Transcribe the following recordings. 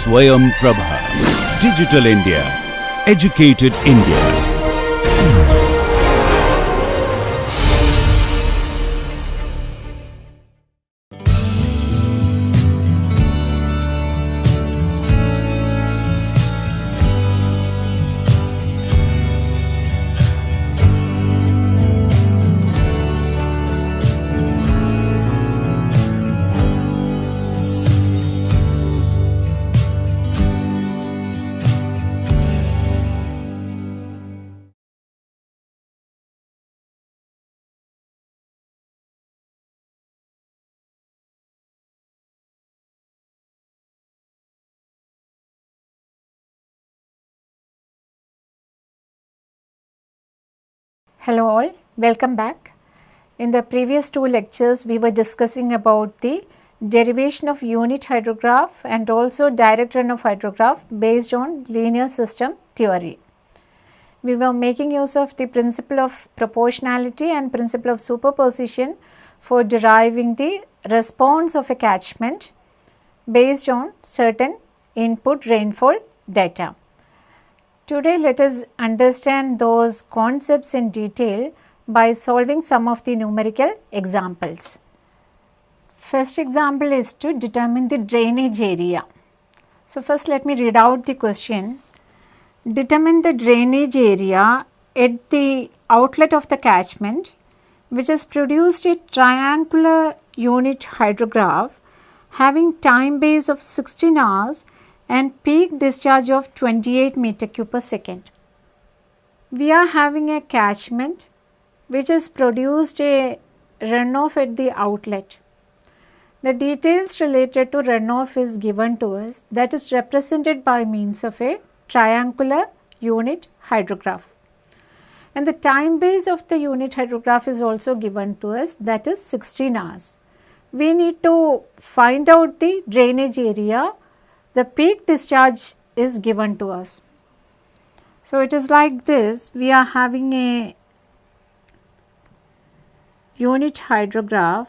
Swayam Prabha. Digital India. Educated India. Hello all, welcome back. In the previous two lectures, we were discussing about the derivation of unit hydrograph and also direct runoff hydrograph based on linear system theory. We were making use of the principle of proportionality and principle of superposition for deriving the response of a catchment based on certain input rainfall data. Today, let us understand those concepts in detail by solving some of the numerical examples. First example is to determine the drainage area. So, first let me read out the question. Determine the drainage area at the outlet of the catchment which has produced a triangular unit hydrograph having time base of 16 hours and peak discharge of 28 meter cube per second. We are having a catchment which has produced a runoff at the outlet. The details related to runoff is given to us, that is represented by means of a triangular unit hydrograph. And the time base of the unit hydrograph is also given to us, that is 16 hours. We need to find out the drainage area. The peak discharge is given to us. So, it is like this, we are having a unit hydrograph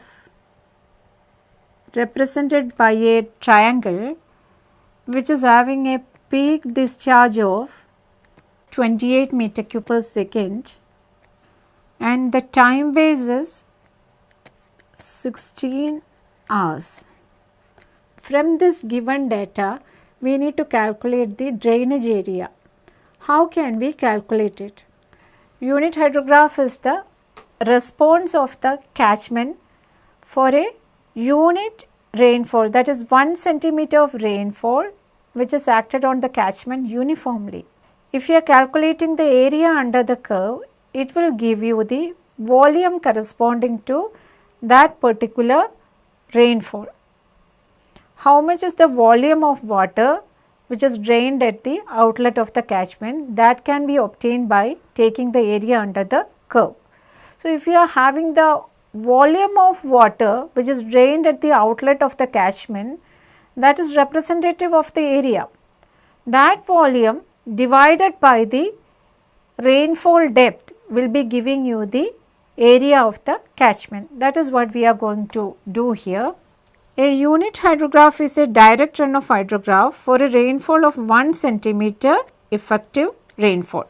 represented by a triangle which is having a peak discharge of 28 meter cube per second and the time base is 16 hours. From this given data, we need to calculate the drainage area. How can we calculate it? Unit hydrograph is the response of the catchment for a unit rainfall, that is 1 centimeter of rainfall which is acted on the catchment uniformly. If you are calculating the area under the curve, it will give you the volume corresponding to that particular rainfall. How much is the volume of water which is drained at the outlet of the catchment? That can be obtained by taking the area under the curve. So, if you are having the volume of water which is drained at the outlet of the catchment, that is representative of the area. That volume divided by the rainfall depth will be giving you the area of the catchment. That is what we are going to do here. A unit hydrograph is a direct runoff hydrograph for a rainfall of 1 centimeter effective rainfall.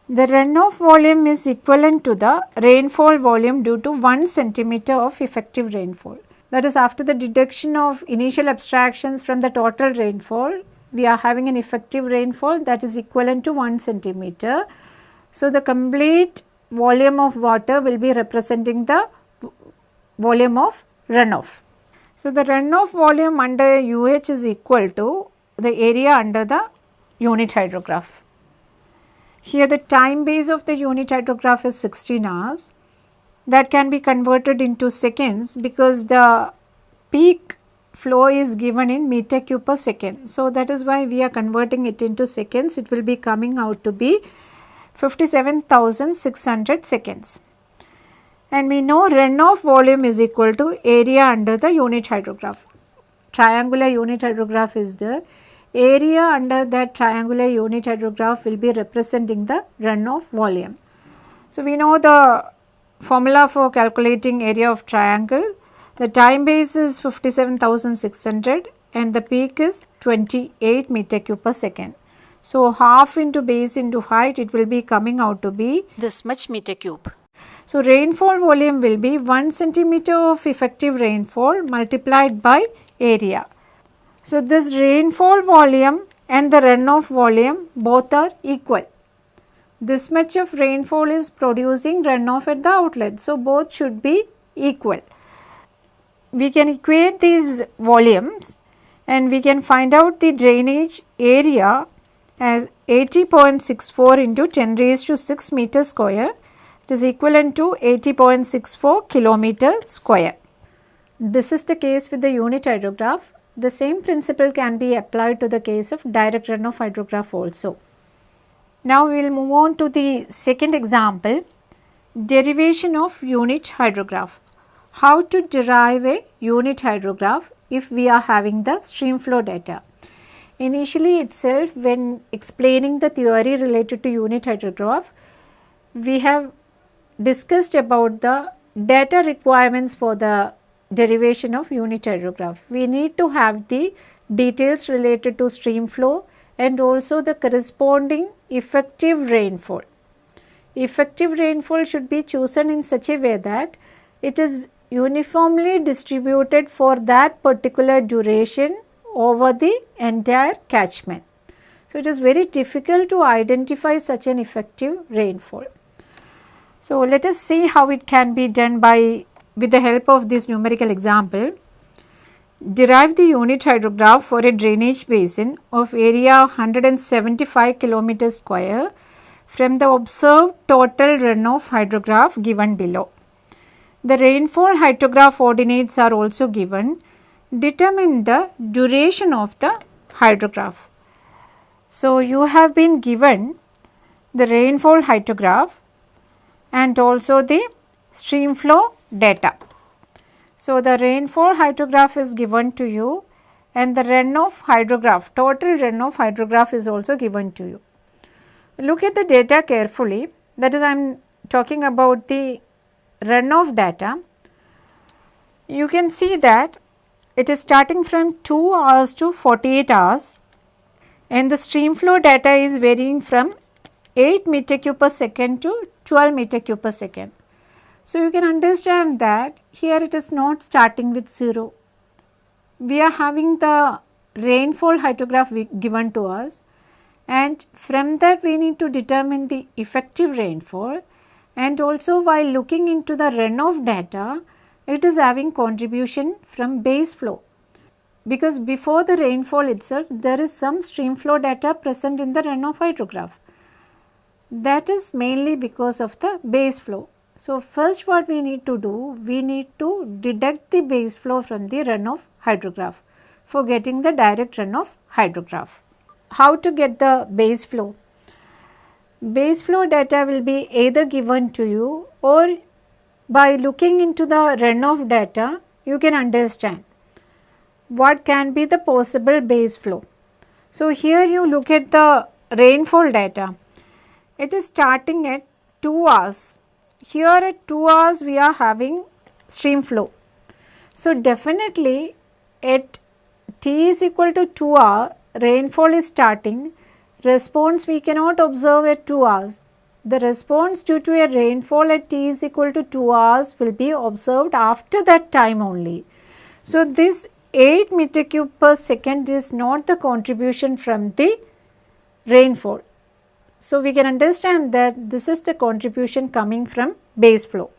The runoff volume is equivalent to the rainfall volume due to 1 centimeter of effective rainfall. That is, after the deduction of initial abstractions from the total rainfall, we are having an effective rainfall that is equivalent to 1 centimeter. So, the complete volume of water will be representing the volume of runoff. So, the runoff volume under UH is equal to the area under the unit hydrograph. Here the time base of the unit hydrograph is 16 hours. That can be converted into seconds because the peak flow is given in meter cube per second. So, that is why we are converting it into seconds. It will be coming out to be 57,600 seconds. And we know runoff volume is equal to area under the unit hydrograph. Triangular unit hydrograph is there. Area under that triangular unit hydrograph will be representing the runoff volume. So, we know the formula for calculating area of triangle. The time base is 57,600 and the peak is 28 meter cube per second. So half into base into height, it will be coming out to be this much meter cube. So rainfall volume will be 1 centimeter of effective rainfall multiplied by area. So this rainfall volume and the runoff volume both are equal. This much of rainfall is producing runoff at the outlet. So both should be equal. We can equate these volumes and we can find out the drainage area as 80.64 into 10 raised to 6 meter square. It is equivalent to 80.64 kilometer square. This is the case with the unit hydrograph. The same principle can be applied to the case of direct runoff hydrograph also. Now we will move on to the second example, derivation of unit hydrograph. How to derive a unit hydrograph if we are having the stream flow data. Initially itself, when explaining the theory related to unit hydrograph, we have discussed about the data requirements for the derivation of unit hydrograph. We need to have the details related to stream flow and also the corresponding effective rainfall. Effective rainfall should be chosen in such a way that it is uniformly distributed for that particular duration over the entire catchment. So it is very difficult to identify such an effective rainfall. So let us see how it can be done with the help of this numerical example. Derive the unit hydrograph for a drainage basin of area 175 km square from the observed total runoff hydrograph given below. The rainfall hydrograph ordinates are also given. Determine the duration of the hydrograph. So you have been given the rainfall hydrograph and also the stream flow data. So the rainfall hydrograph is given to you and the runoff hydrograph, total runoff hydrograph is also given to you. Look at the data carefully, that is I am talking about the runoff data. You can see that it is starting from 2 hours to 48 hours and the stream flow data is varying from 8 meter cube per second to 12 meter cube per second. So you can understand that here it is not starting with 0. We are having the rainfall hydrograph given to us and from that we need to determine the effective rainfall, and also while looking into the runoff data, it is having contribution from base flow, because before the rainfall itself there is some stream flow data present in the runoff hydrograph. That is mainly because of the base flow. So first what we need to do, we need to deduct the base flow from the runoff hydrograph for getting the direct runoff hydrograph. How to get the base flow? Base flow data will be either given to you or by looking into the runoff data you can understand what can be the possible base flow. So here you look at the rainfall data. It is starting at 2 hours. Here at 2 hours we are having stream flow. So definitely at t is equal to 2 hours, rainfall is starting. Response we cannot observe at 2 hours. The response due to a rainfall at t is equal to 2 hours will be observed after that time only. So this 8 meter cube per second is not the contribution from the rainfall. So we can understand that this is the contribution coming from base flow.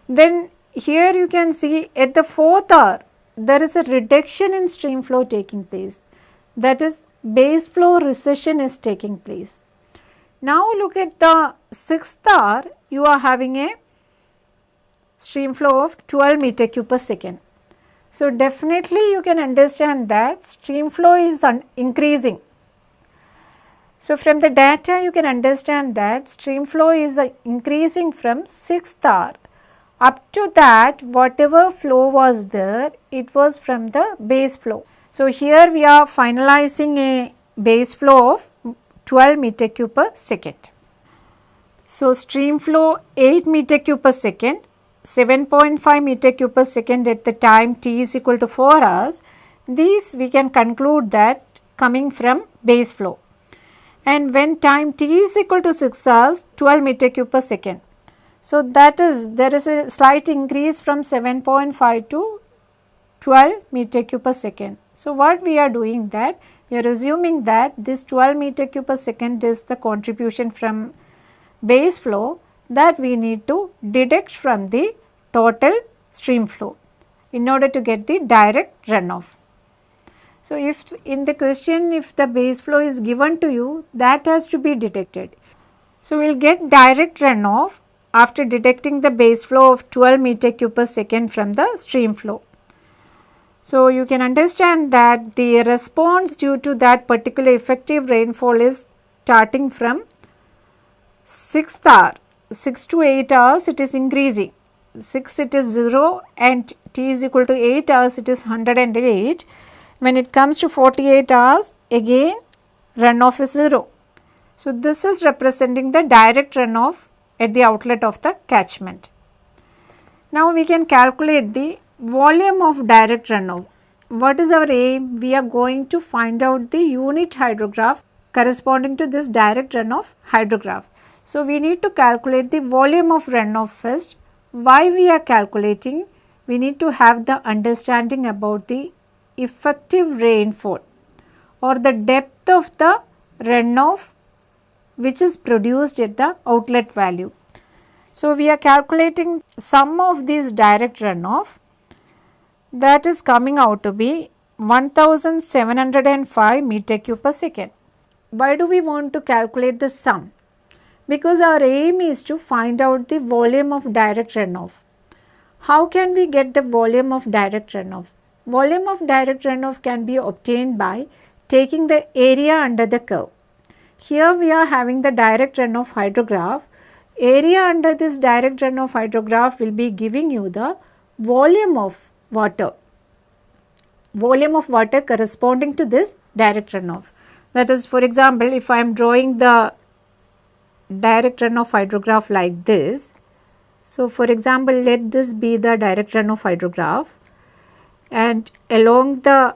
Then here you can see at the 4th hour there is a reduction in stream flow taking place, that is base flow recession is taking place. Now look at the 6th hour, you are having a stream flow of 12 meter cube per second. So definitely you can understand that stream flow is increasing. So from the data you can understand that stream flow is increasing from 6th hour. Up to that whatever flow was there, it was from the base flow. So here we are finalizing a base flow of 12 meter cube per second. So stream flow 8 meter cube per second, 7.5 meter cube per second at the time t is equal to 4 hours, These we can conclude that coming from base flow. And when time t is equal to 6 hours, 12 meter cube per second. So that is, there is a slight increase from 7.5 to 12 meter cube per second. So what we are doing that, we are assuming that this 12 meter cube per second is the contribution from base flow that we need to deduct from the total stream flow in order to get the direct runoff. So if in the question, if the base flow is given to you, that has to be detected. So we will get direct runoff after detecting the base flow of 12 meter cube per second from the stream flow. So you can understand that the response due to that particular effective rainfall is starting from 6th hour, 6 to 8 hours it is increasing. 6 it is 0 and t is equal to 8 hours it is 108. When it comes to 48 hours, again runoff is 0. So this is representing the direct runoff at the outlet of the catchment. Now we can calculate the volume of direct runoff. What is our aim? We are going to find out the unit hydrograph corresponding to this direct runoff hydrograph. So we need to calculate the volume of runoff first. Why we are calculating? We need to have the understanding about the effective rainfall or the depth of the runoff which is produced at the outlet value. So we are calculating sum of these direct runoff, that is coming out to be 1705 meter cube per second. Why do we want to calculate the sum? Because our aim is to find out the volume of direct runoff. How can we get the volume of direct runoff? Volume of direct runoff can be obtained by taking the area under the curve. Here we are having the direct runoff hydrograph. Area under this direct runoff hydrograph will be giving you the volume of water. Volume of water corresponding to this direct runoff. That is, for example, if I am drawing the direct runoff hydrograph like this. So for example, let this be the direct runoff hydrograph. And along the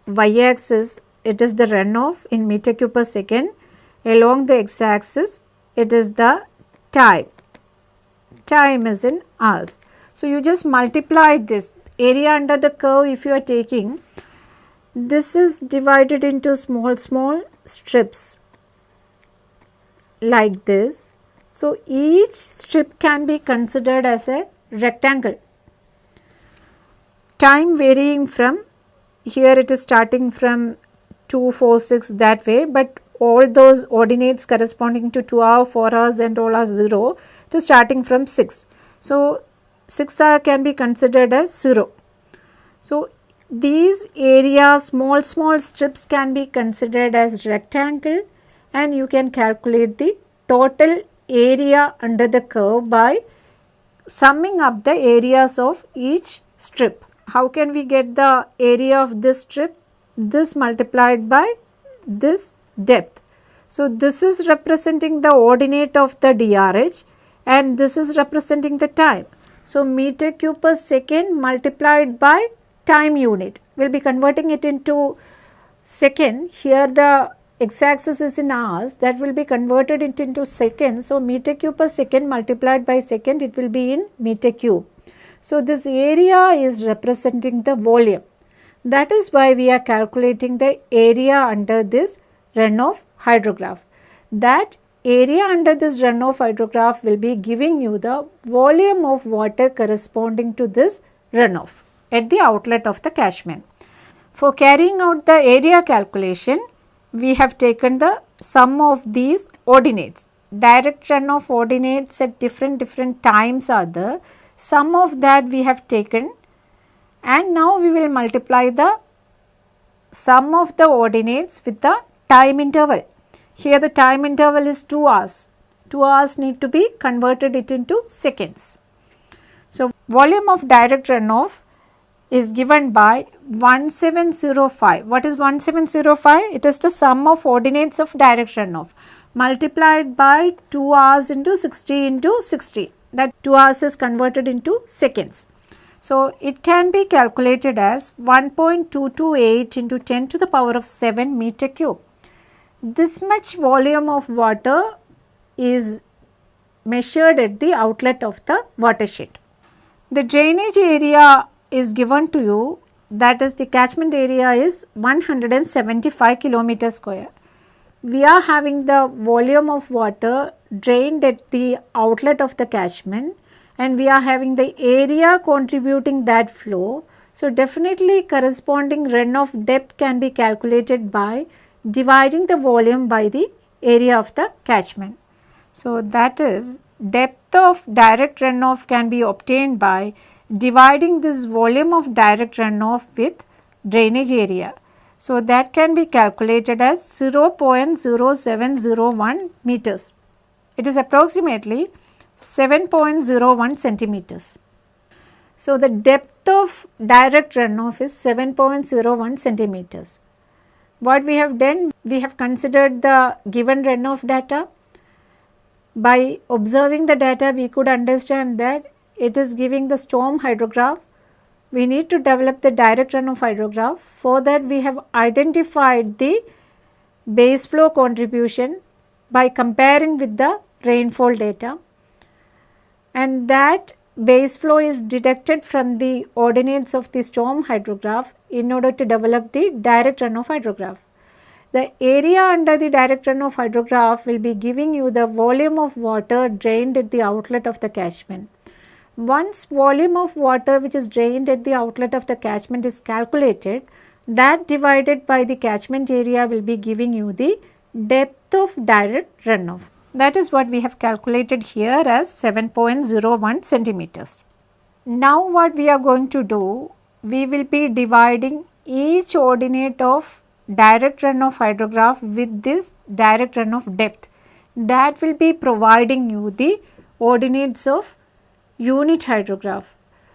y-axis it is the runoff in meter cube per second, along the x-axis it is the time is in hours. So you just multiply this area under the curve. If you are taking, this is divided into small strips like this. So each strip can be considered as a rectangle. Time varying from, here it is starting from 2, 4, 6 that way, but all those ordinates corresponding to 2 hours, 4 hours and all are 0, it is starting from 6. So 6 hour can be considered as 0. So these areas, small strips can be considered as rectangle, and you can calculate the total area under the curve by summing up the areas of each strip. How can we get the area of this strip? This multiplied by this depth. So this is representing the ordinate of the DRH and this is representing the time. So meter cube per second multiplied by time unit. We will be converting it into second. Here the x-axis is in hours, that will be converted into seconds. So meter cube per second multiplied by second, it will be in meter cube. So this area is representing the volume. That is why we are calculating the area under this runoff hydrograph. That area under this runoff hydrograph will be giving you the volume of water corresponding to this runoff at the outlet of the catchment. For carrying out the area calculation, we have taken the sum of these ordinates. Direct runoff ordinates at different times are there. Sum of that we have taken, and now we will multiply the sum of the ordinates with the time interval. Here the time interval is 2 hours. 2 hours need to be converted it into seconds. So volume of direct runoff is given by 1705. What is 1705? It is the sum of ordinates of direct runoff multiplied by 2 hours into 60 into 60. That 2 hours is converted into seconds. So, it can be calculated as 1.228 into 10 to the power of 7 meter cube. This much volume of water is measured at the outlet of the watershed. The drainage area is given to you, that is the catchment area is 175 kilometer square. We are having the volume of water drained at the outlet of the catchment and we are having the area contributing that flow. So, definitely corresponding runoff depth can be calculated by dividing the volume by the area of the catchment. So, that is depth of direct runoff can be obtained by dividing this volume of direct runoff with drainage area. So, that can be calculated as 0.0701 meters. It is approximately 7.01 centimeters. So, the depth of direct runoff is 7.01 centimeters. What we have done, we have considered the given runoff data. By observing the data, we could understand that it is giving the storm hydrograph. We need to develop the direct runoff hydrograph. For that, we have identified the base flow contribution by comparing with the rainfall data, and that base flow is deducted from the ordinates of the storm hydrograph in order to develop the direct runoff hydrograph. The area under the direct runoff hydrograph will be giving you the volume of water drained at the outlet of the catchment. Once volume of water which is drained at the outlet of the catchment is calculated, that divided by the catchment area will be giving you the depth of direct runoff. That is what we have calculated here as 7.01 centimeters. Now what we are going to do, we will be dividing each ordinate of direct runoff hydrograph with this direct runoff depth. That will be providing you the ordinates of unit hydrograph.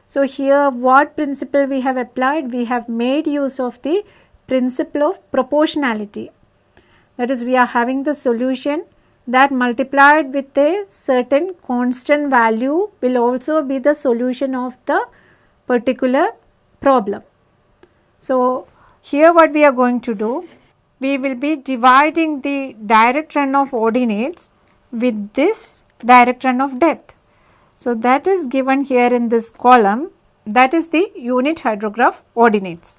So, here what principle we have applied? We have made use of the principle of proportionality. That is, we are having the solution that multiplied with a certain constant value will also be the solution of the particular problem. So, here what we are going to do, we will be dividing the direct runoff ordinates with this direct runoff depth. So, that is given here in this column, that is the unit hydrograph ordinates.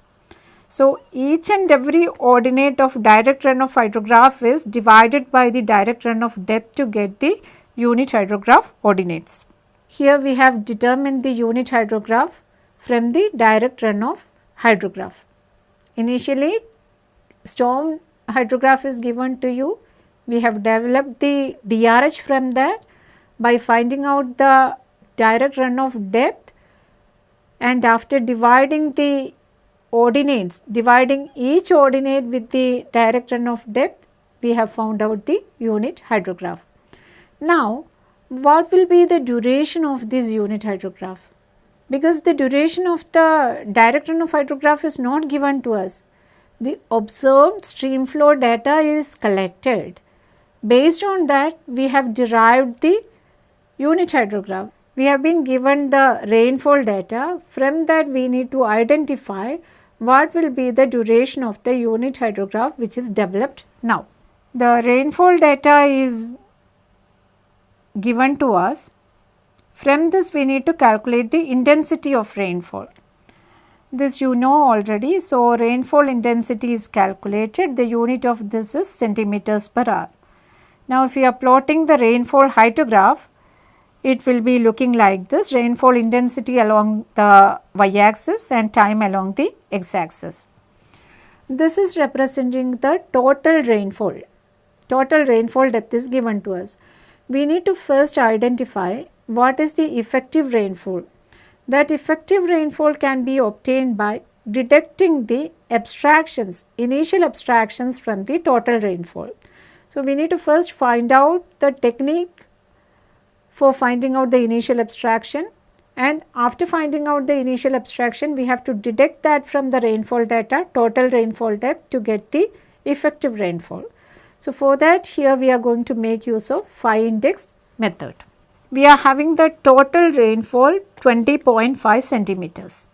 So, each and every ordinate of direct runoff hydrograph is divided by the direct runoff depth to get the unit hydrograph ordinates. Here we have determined the unit hydrograph from the direct runoff hydrograph. Initially, storm hydrograph is given to you. We have developed the DRH from that by finding out the direct runoff depth, and after dividing the ordinates, dividing each ordinate with the direct runoff depth, we have found out the unit hydrograph. Now, what will be the duration of this unit hydrograph? Because the duration of the direct runoff hydrograph is not given to us. The observed stream flow data is collected. Based on that, we have derived the unit hydrograph. We have been given the rainfall data. From that, we need to identify what will be the duration of the unit hydrograph which is developed now. The rainfall data is given to us. From this, we need to calculate the intensity of rainfall. This you know already. So, rainfall intensity is calculated. The unit of this is centimeters per hour. Now, if we are plotting the rainfall hydrograph, it will be looking like this: rainfall intensity along the y-axis and time along the x-axis. This is representing the total rainfall. Total rainfall depth is given to us. We need to first identify what is the effective rainfall. That effective rainfall can be obtained by deducting the abstractions, initial abstractions from the total rainfall. So, we need to first find out the technique for finding out the initial abstraction, and after finding out the initial abstraction, we have to deduct that from the rainfall data, total rainfall depth, to get the effective rainfall. So, for that, here we are going to make use of 5 index method. we are having the total rainfall 20.5 centimeters.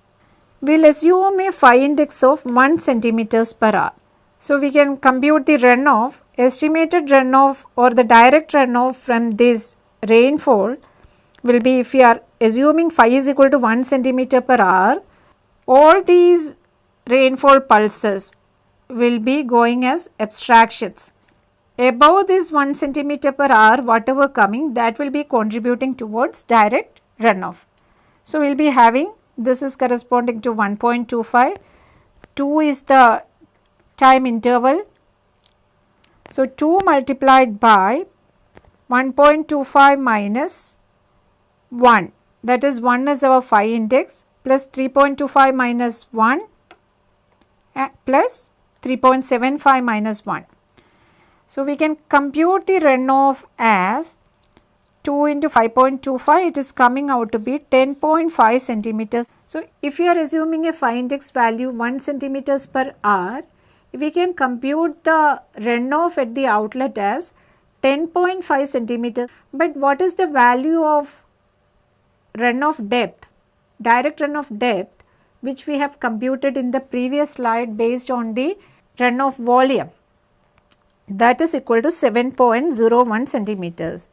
We will assume a phi index of 1 centimeters per hour. So, we can compute the runoff, estimated runoff or the direct runoff from this rainfall will be, if we are assuming phi is equal to 1 centimeter per hour, all these rainfall pulses will be going as abstractions. Above this 1 centimeter per hour, whatever coming, that will be contributing towards direct runoff. So, we will be having, this is corresponding to 1.25, 2 is the time interval. So, 2 multiplied by 1.25 minus 1, that is 1 is our phi index, plus 3.25 minus 1 plus 3.75 minus 1. So, we can compute the runoff as 2 into 5.25, it is coming out to be 10.5 centimeters. So, if you are assuming a phi index value 1 centimeters per hour, we can compute the runoff at the outlet as 10.5 centimeters. But what is the value of runoff depth, direct runoff depth, which we have computed in the previous slide based on the runoff volume? That is equal to 7.01 centimeters.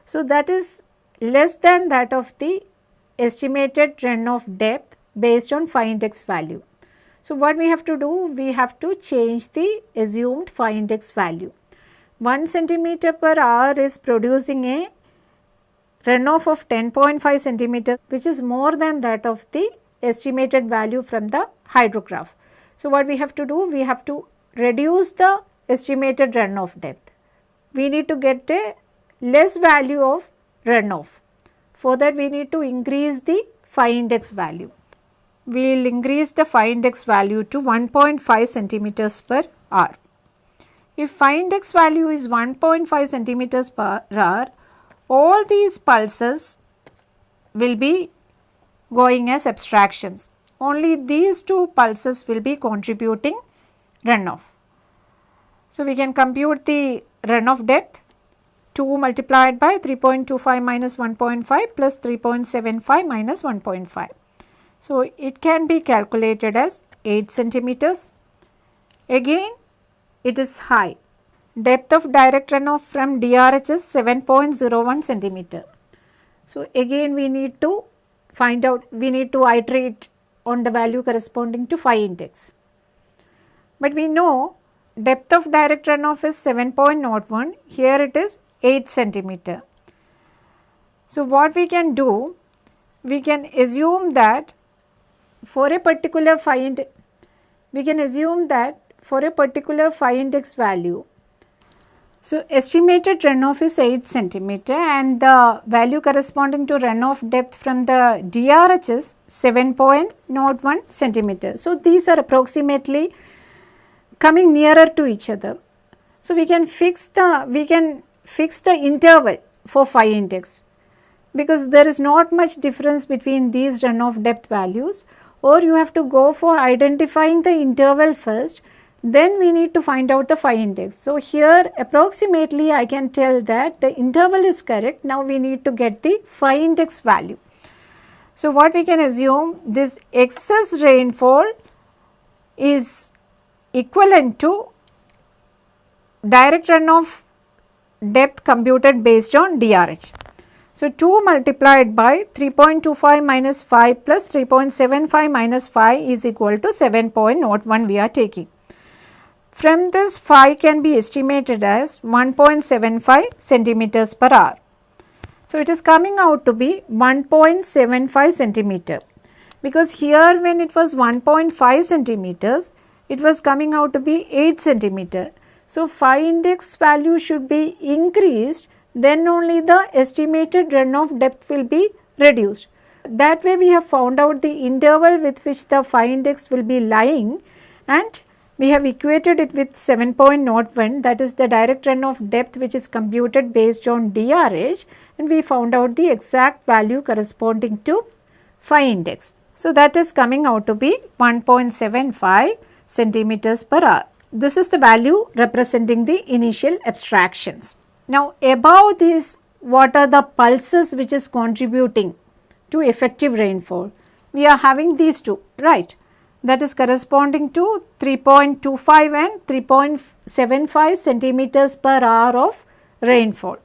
So, that is less than that of the estimated runoff depth based on phi index value. So, what we have to do? We have to change the assumed phi index value. 1 centimeter per hour is producing a runoff of 10.5 centimeters, which is more than that of the estimated value from the hydrograph. So, what we have to do? We have to reduce the estimated runoff depth. We need to get a less value of runoff. For that, we need to increase the phi index value. We will increase the phi index value to 1.5 centimeters per hour. If phi index value is 1.5 centimeters per hour, all these pulses will be going as abstractions. Only these two pulses will be contributing runoff. So, we can compute the runoff depth, 2 multiplied by 3.25 minus 1.5 plus 3.75 minus 1.5. So, it can be calculated as 8 centimeters. Again, it is high. Depth of direct runoff from DRH is 7.01 centimeter. So, again we need to find out, we need to iterate on the value corresponding to phi index. But we know depth of direct runoff is 7.01, here it is 8 centimeter. So, what we can do? We can assume that for a particular phi index, value, so estimated runoff is 8 centimeter and the value corresponding to runoff depth from the DRH is 7.01 centimeter. So, these are approximately coming nearer to each other. So, we can fix the interval for phi index, because there is not much difference between these runoff depth values, or you have to go for identifying the interval first, then we need to find out the phi index. So, here approximately I can tell that the interval is correct. Now, we need to get the phi index value. So, what we can assume, this excess rainfall is equivalent to direct runoff depth computed based on DRH. So, 2 multiplied by 3.25 minus 5 plus 3.75 minus 5 is equal to 7.01 we are taking. From this, phi can be estimated as 1.75 centimeters per hour. So, it is coming out to be 1.75 centimeter, because here when it was 1.5 centimeters, it was coming out to be 8 centimeter. So, phi index value should be increased, then only the estimated runoff depth will be reduced. That way we have found out the interval with which the phi index will be lying, and we have equated it with 7.01, that is the direct runoff depth which is computed based on DRH, and we found out the exact value corresponding to phi index. So, that is coming out to be 1.75 centimeters per hour. This is the value representing the initial abstractions. Now, above this what are the pulses which is contributing to effective rainfall. We are having these two, right, that is corresponding to 3.25 and 3.75 centimeters per hour of rainfall.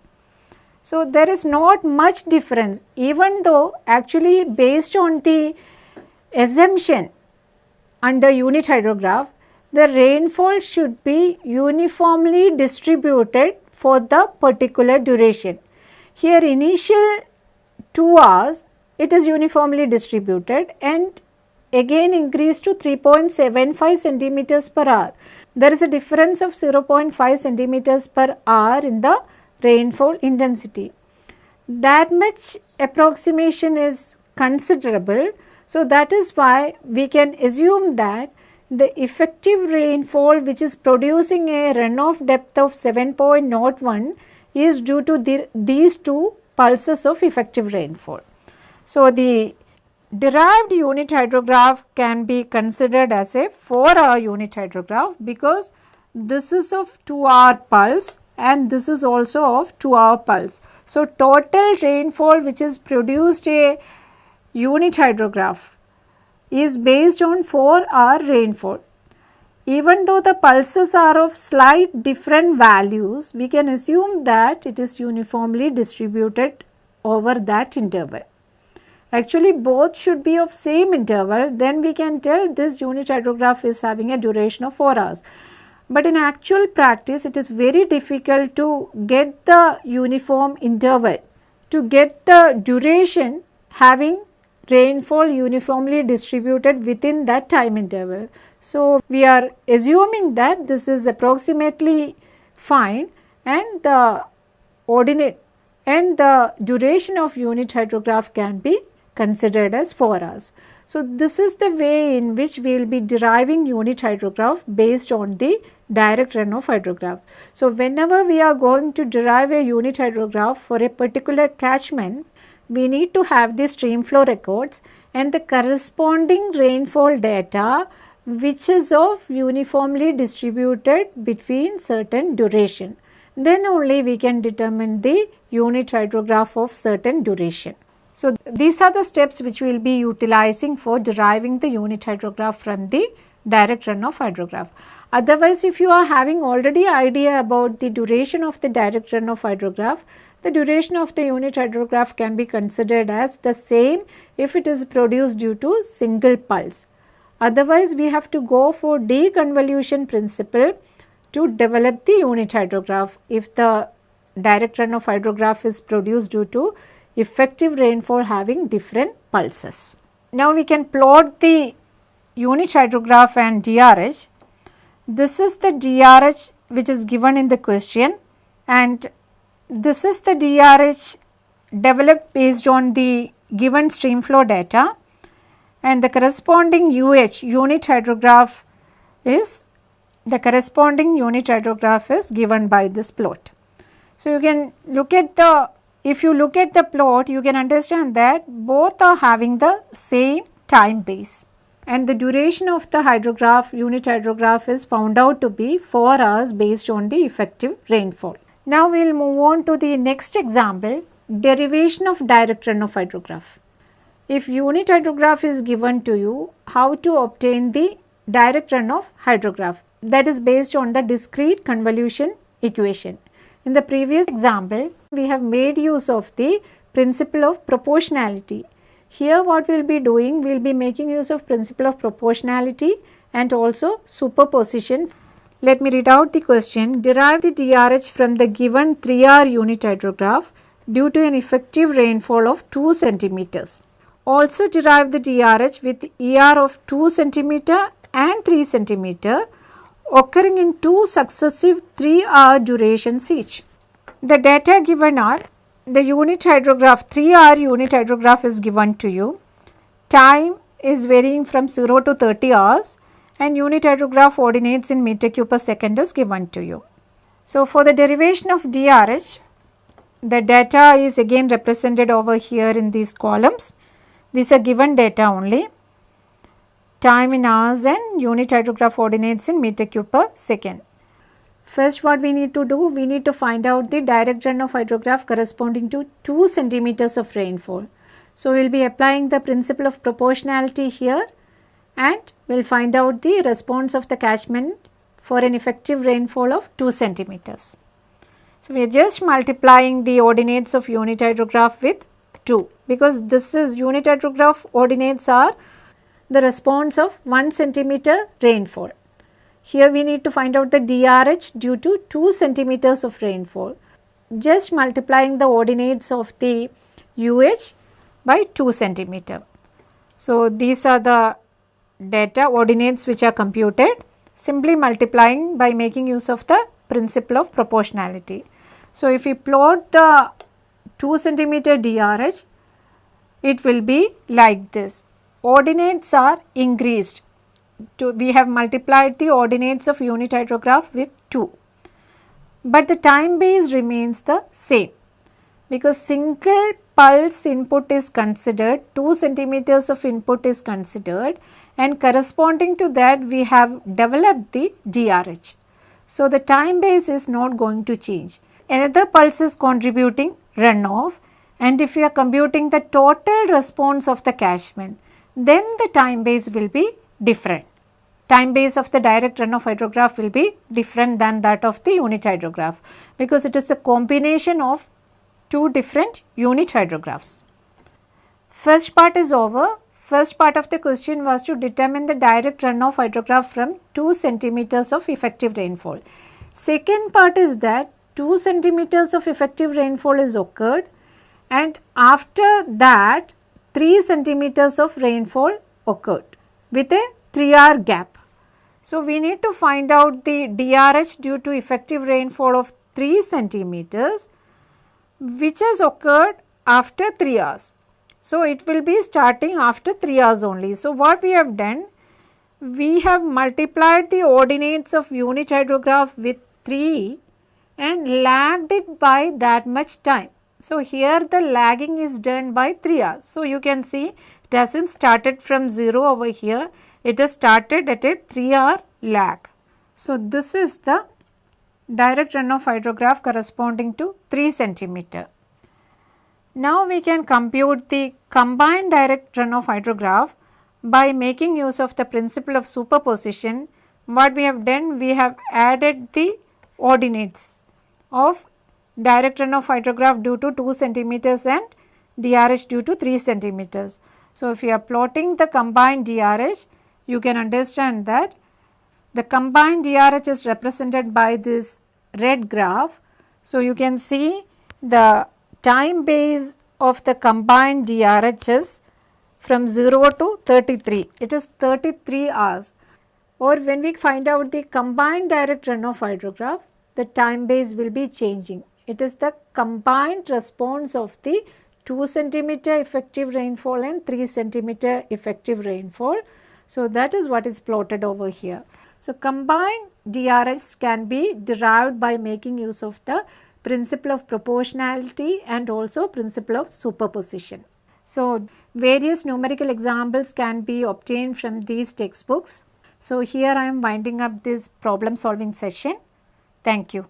So, there is not much difference, even though actually based on the assumption under unit hydrograph, the rainfall should be uniformly distributed for the particular duration. Here initial 2 hours it is uniformly distributed and again increased to 3.75 centimeters per hour. There is a difference of 0.5 centimeters per hour in the rainfall intensity. That much approximation is considerable. So, that is why we can assume that the effective rainfall which is producing a runoff depth of 7.01 is due to these two pulses of effective rainfall. So, the derived unit hydrograph can be considered as a 4-hour unit hydrograph because this is of 2-hour pulse and this is also of 2-hour pulse. So, total rainfall which is produced a unit hydrograph is based on 4-hour rainfall. Even though the pulses are of slight different values, we can assume that it is uniformly distributed over that interval. Actually, both should be of same interval, then we can tell this unit hydrograph is having a duration of 4 hours. But in actual practice, it is very difficult to get the uniform interval, to get the duration having rainfall uniformly distributed within that time interval. So, we are assuming that this is approximately fine and the ordinate and the duration of unit hydrograph can be considered as 4 hours. So, this is the way in which we will be deriving unit hydrograph based on the direct runoff hydrographs. So, whenever we are going to derive a unit hydrograph for a particular catchment, we need to have the stream flow records and the corresponding rainfall data which is of uniformly distributed between certain duration. Then only we can determine the unit hydrograph of certain duration. So, these are the steps which we will be utilizing for deriving the unit hydrograph from the direct runoff hydrograph. Otherwise, if you are having already idea about the duration of the direct runoff hydrograph, the duration of the unit hydrograph can be considered as the same if it is produced due to single pulse. Otherwise, we have to go for deconvolution principle to develop the unit hydrograph if the direct runoff hydrograph is produced due to effective rainfall having different pulses. Now, we can plot the unit hydrograph and DRH. This is the DRH which is given in the question and this is the DRH developed based on the given stream flow data and the corresponding unit hydrograph is given by this plot. So, you can look at if you look at the plot, you can understand that both are having the same time base and the duration of the unit hydrograph is found out to be 4 hours based on the effective rainfall. Now, we will move on to the next example, derivation of direct runoff hydrograph. If unit hydrograph is given to you, how to obtain the direct runoff hydrograph, that is based on the discrete convolution equation. In the previous example, we have made use of the principle of proportionality. Here what we will be doing, we will be making use of principle of proportionality and also superposition. Let me read out the question. Derive the DRH from the given 3-hour unit hydrograph due to an effective rainfall of 2 centimeters. Also derive the DRH with ER of 2 centimeter and 3 centimeter occurring in 2 successive 3-hour durations each. The data given are the unit hydrograph, 3-hour unit hydrograph is given to you. Time is varying from 0 to 30 hours and unit hydrograph ordinates in meter cube per second is given to you. So, for the derivation of DRH, the data is again represented over here in these columns. These are given data only. Time in hours and unit hydrograph ordinates in meter cube per second. First, what we need to do, we need to find out the direct runoff hydrograph corresponding to 2 centimeters of rainfall. So, we will be applying the principle of proportionality here, and we will find out the response of the catchment for an effective rainfall of 2 centimeters. So, we are just multiplying the ordinates of unit hydrograph with 2, because this is unit hydrograph ordinates are the response of 1 centimeter rainfall. Here we need to find out the DRH due to 2 centimeters of rainfall. Just multiplying the ordinates of the UH by 2 centimeter. So, these are the data ordinates which are computed, simply multiplying by making use of the principle of proportionality. So, if we plot the 2 centimeter DRH, it will be like this. Ordinates are increased. We have multiplied the ordinates of unit hydrograph with 2, but the time base remains the same, because single pulse input is considered, 2 centimeters of input is considered, and corresponding to that we have developed the DRH. So, the time base is not going to change. Another pulse is contributing runoff, and if we are computing the total response of the catchment, then the time base will be different. Time base of the direct runoff hydrograph will be different than that of the unit hydrograph, because it is a combination of 2 different unit hydrographs. First part is over. First part of the question was to determine the direct runoff hydrograph from 2 centimeters of effective rainfall. Second part is that 2 centimeters of effective rainfall is occurred, and after that 3 centimeters of rainfall occurred with a 3-hour gap. So, we need to find out the DRH due to effective rainfall of 3 centimeters which has occurred after 3 hours. So, it will be starting after 3 hours only. So, what we have done, we have multiplied the ordinates of unit hydrograph with 3 and lagged it by that much time. So, here the lagging is done by 3 hours. So, you can see it hasn't started from 0 over here, it has started at a 3-hour lag. So, this is the direct runoff hydrograph corresponding to 3 centimeter. Now, we can compute the combined direct runoff hydrograph by making use of the principle of superposition. What we have done, we have added the ordinates of direct runoff hydrograph due to 2 centimeters and DRH due to 3 centimeters. So, if you are plotting the combined DRH, you can understand that the combined DRH is represented by this red graph. So, you can see the time base of the combined DRH is from 0 to 33. It is 33 hours. Or when we find out the combined direct runoff hydrograph, the time base will be changing. It is the combined response of the 2 centimeter effective rainfall and 3 centimeter effective rainfall. So, that is what is plotted over here. So, combined DRH can be derived by making use of the principle of proportionality and also principle of superposition. So, various numerical examples can be obtained from these textbooks. So, here I am winding up this problem solving session. Thank you.